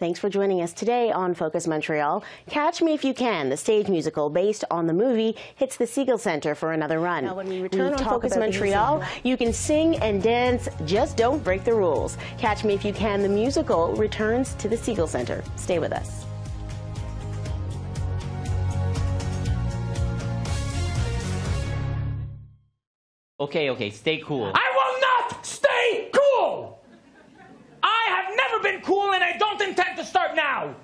Thanks for joining us today on Focus Montreal. Catch Me If You Can, the stage musical based on the movie, hits the Siegel Center for another run. Now, when we return on Focus Montreal, you can sing and dance, just don't break the rules. Catch Me If You Can, the musical, returns to the Siegel Center. Stay with us. Okay, stay cool. I will not stay cool! I have never been cool, and I don't intend to start now!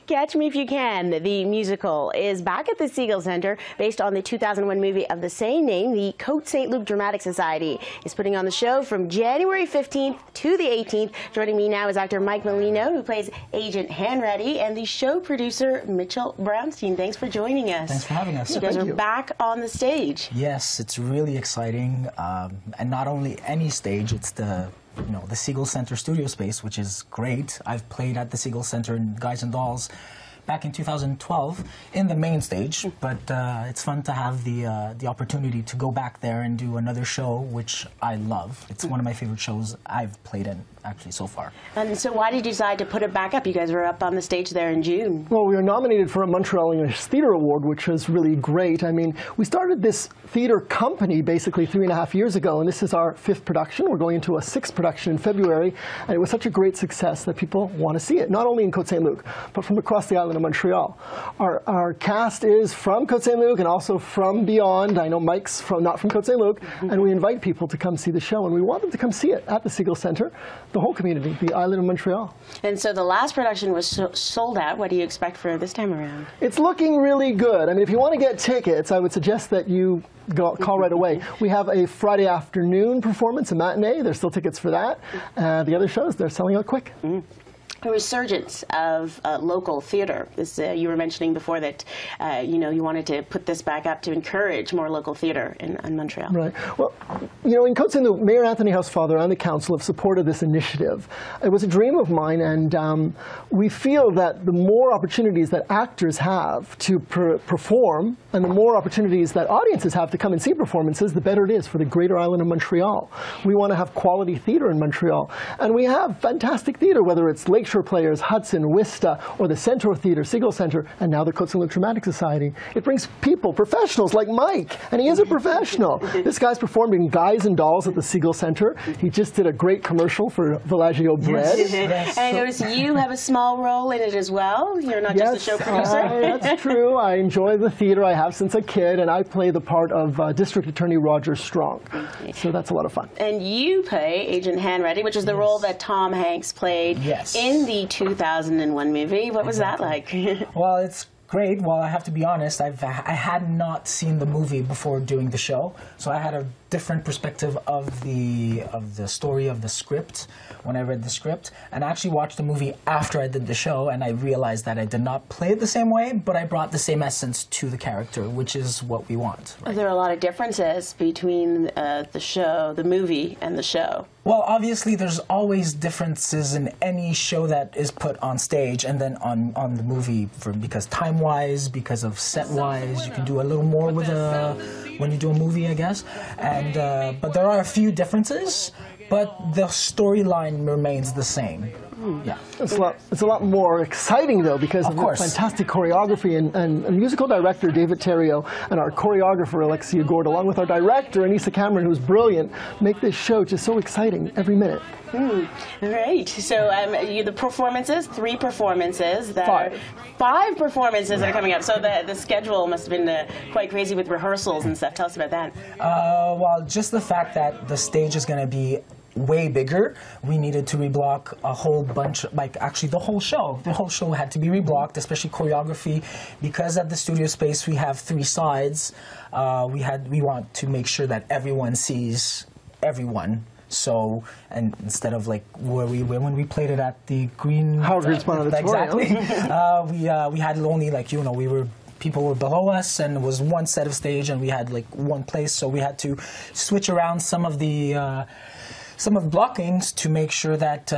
Catch Me If You Can, the musical, is back at the Siegel Center based on the 2001 movie of the same name. The Côte Saint-Luc Dramatic Society is putting on the show from January 15th to the 18th. Joining me now is actor Mike Melino, who plays Agent Hanratty, and the show producer Mitchell Brownstein. Thanks for joining us. Thanks for having us. You guys are back on the stage. Yes, it's really exciting, and not only any stage, it's the Siegel Center studio space, which is great. I've played at the Siegel Center in Guys and Dolls back in 2012 in the main stage, but it's fun to have the opportunity to go back there and do another show, which I love. It's one of my favorite shows I've played in, actually, so far. And so why did you decide to put it back up? You guys were up on the stage there in June. Well, we were nominated for a Montreal English Theatre Award, which was really great. I mean, we started this theatre company basically 3.5 years ago, and this is our 5th production. We're going into a 6th production in February, and it was such a great success that people want to see it, not only in Côte Saint-Luc, but from across the island of Montreal. Our cast is from Côte Saint-Luc and also from beyond. I know Mike's not from Côte Saint-Luc, and we invite people to come see the show, and we want them to come see it at the Siegel Center, the whole community, the island of Montreal. And so the last production was sold out. What do you expect for this time around? It's looking really good. I mean, if you want to get tickets, I would suggest that you call right away. We have a Friday afternoon performance, a matinee. There's still tickets for that. The other shows, they're selling out quick. A resurgence of local theater. You were mentioning before that you wanted to put this back up to encourage more local theater in Montreal. Right. Well, in Côte Saint-Luc, Mayor Anthony Housefather and the council have supported this initiative. It was a dream of mine, and we feel that the more opportunities that actors have to perform, and the more opportunities that audiences have to come and see performances, the better it is for the greater island of Montreal. We want to have quality theater in Montreal, and we have fantastic theater, whether it's Lakeshore Players, Hudson, Wista, or the Centro Theatre, Siegel Center, and now the Côte Saint-Luc Dramatic Society. It brings people, professionals like Mike, and he is a professional. This guy's performed in Guys and Dolls at the Siegel Center. He just did a great commercial for Villaggio Bread. Yes. And I noticed you have a small role in it as well. You're not just the show producer. That's true. I enjoy the theater. I have since a kid, and I play the part of District Attorney Roger Strong. So that's a lot of fun. And you play Agent Hanratty, which is the role that Tom Hanks played in the 2001 movie. What was that like? Well, it's great. Well, I have to be honest, I had not seen the movie before doing the show, so I had a different perspective of the story of the script when I read the script, and I actually watched the movie after I did the show, and I realized that I did not play it the same way, but I brought the same essence to the character, which is what we want. Right? There are a lot of differences between the movie and the show. Well, obviously, there's always differences in any show that is put on stage and then on the movie, because time-wise, because of set-wise, you can do a little more with when you do a movie, I guess. And but there are a few differences, but the storyline remains the same. Yeah. It's a lot more exciting, though, because of the fantastic choreography and musical director David Theriault and our choreographer Alexia Gord, along with our director Anissa Cameron, who's brilliant, make this show just so exciting every minute. Right. So the performances, 3 performances. Five performances that are coming up. So the schedule must have been quite crazy with rehearsals and stuff. Tell us about that. Well, just the fact that the stage is going to be way bigger, we needed to reblock a whole bunch, actually the whole show. The whole show had to be reblocked, especially choreography, because at the studio space we have 3 sides. We want to make sure that everyone sees everyone. So, and instead of when we played it at the Howard Greenspun Auditorium, exactly, we had only people were below us, and it was one set of stage, and we had one place, so we had to switch around some of the some of blockings to make sure that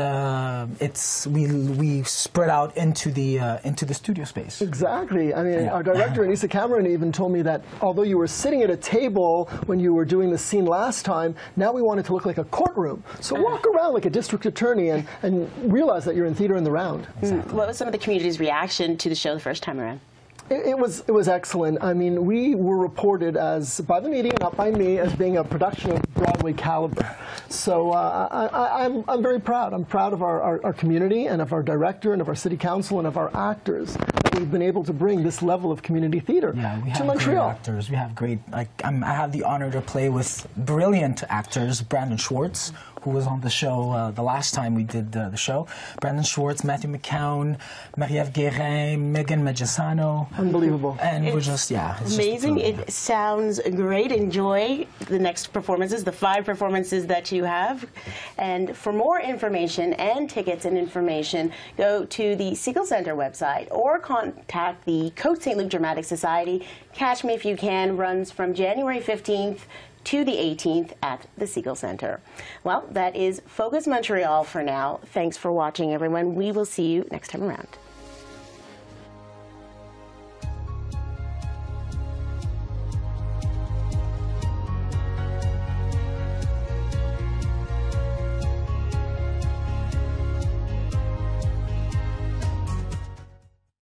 we spread out into the studio space. Exactly. I mean, our director Anissa Cameron even told me that although you were sitting at a table when you were doing the scene last time, now we want it to look like a courtroom. So walk around like a district attorney and realize that you're in theater in the round. Exactly. What was some of the community's reaction to the show the first time around? It was excellent. I mean, we were reported as, by the media, not by me, as being a production of Broadway caliber. So I'm very proud. I'm proud of our community and of our director and of our city council and of our actors. We've been able to bring this level of community theater to Montreal. Great actors. We have great. I have the honor to play with brilliant actors. Brandon Schwartz, who was on the show the last time we did the show. Brandon Schwartz, Matthew McCown, Marie-Ève Guérin, Megan Magisano. Unbelievable. And we're just, it's amazing. Just it sounds great. Enjoy the next performances, the 5 performances that you have. And for more information and tickets and information, go to the Siegel Center website or contact the Côte St. Luc Dramatic Society. Catch Me If You Can runs from January 15th to the 18th at the Siegel Center. Well, that is Focus Montreal for now. Thanks for watching, everyone. We will see you next time around.